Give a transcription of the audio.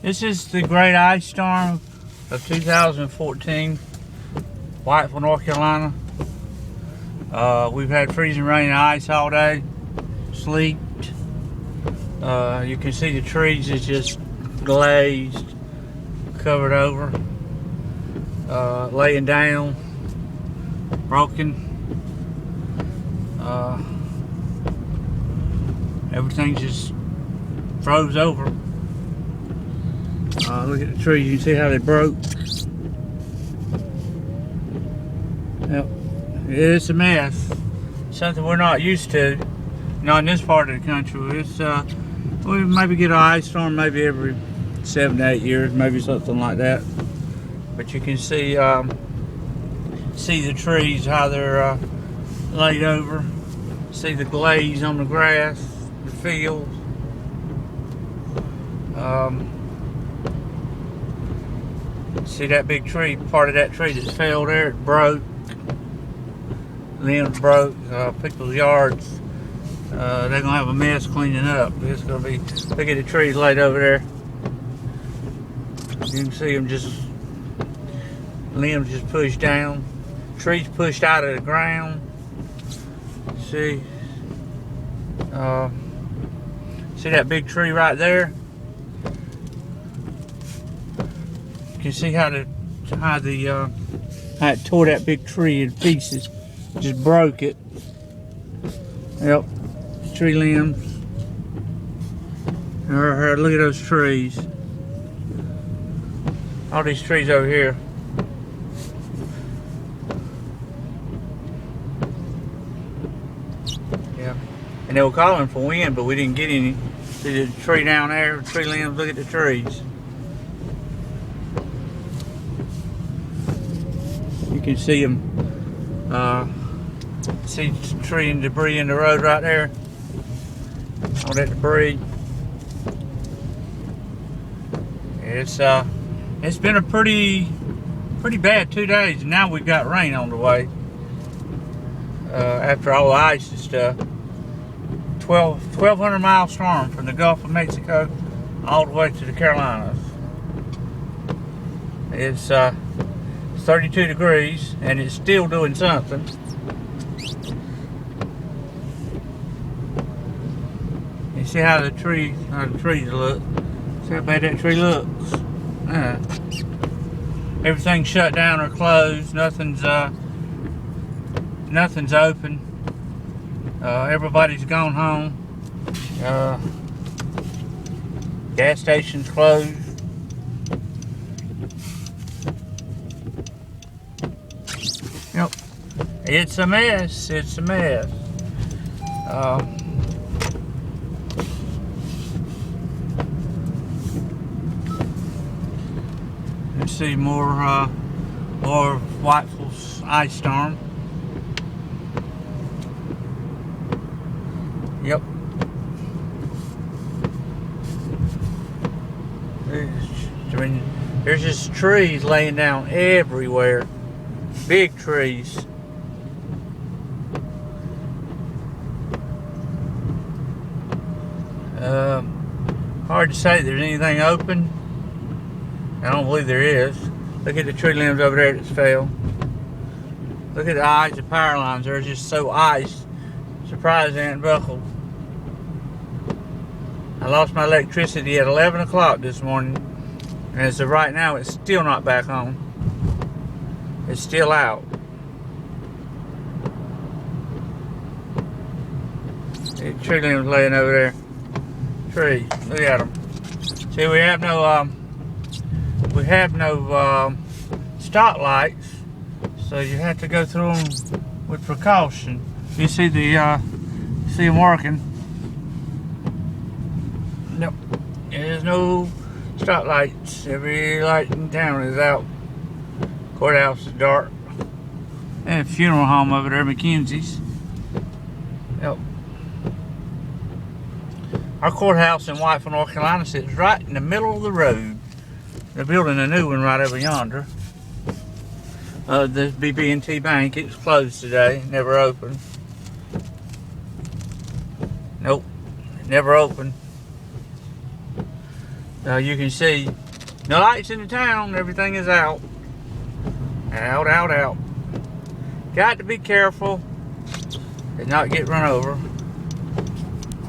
This is the great ice storm of 2014, Whiteville, North Carolina. We've had freezing rain and ice all day, sleet. You can see the trees is just glazed, covered over, laying down, broken. Everything just froze over. Look at the trees, you can see how they broke. Yep. It's a mess. Something we're not used to. Not in this part of the country. It's we maybe get an ice storm maybe every 7 to 8 years, maybe something like that. But you can see the trees, how they're laid over. See the glaze on the grass, the fields. See that big tree, part of that tree that fell there, it broke. Limbs broke, people's yards. They're gonna have a mess cleaning up. It's gonna be, look at the trees laid over there. You can see them just, limbs just pushed down. Trees pushed out of the ground. See that big tree right there? You can see how it tore that big tree in pieces. Just broke it. Yep, tree limbs. Look at those trees. All these trees over here. Yeah, and they were calling for wind, but we didn't get any. See the tree down there, tree limbs, look at the trees. You can see them. See tree and debris in the road right there. All that debris. It's been a pretty bad 2 days, and now we've got rain on the way. After all the ice and stuff. 1,200 mile storm from the Gulf of Mexico all the way to the Carolinas. It's 32 degrees, and it's still doing something. You see how the trees look. See how bad that tree looks. Everything's shut down or closed. Nothing's open. Everybody's gone home. Gas stations closed. Yep. It's a mess. It's a mess. Let's see more Whiteville's ice storm. Yep. There's just trees laying down everywhere. Big trees. Hard to say there's anything open. I don't believe there is. Look at the tree limbs over there that's fell. Look at the eyes of power lines. They're just so iced. Surprised they ain't buckled. I lost my electricity at 11 o'clock this morning. And as of right now, it's still not back on. It's still out. The tree limbs laying over there. Trees. Look at them. See, we have no stop lights, so you have to go through them with precaution. You see see them working. Nope. There's no stop lights. Every light in town is out. Courthouse is dark. And funeral home over there, McKenzie's. Yep. Our courthouse in Whiteville, North Carolina sits right in the middle of the road. They're building a new one right over yonder. The BB&T Bank, it was closed today, never opened. Nope, never opened. You can see no lights in the town. Everything is out. Out, out, out. Got to be careful and not get run over.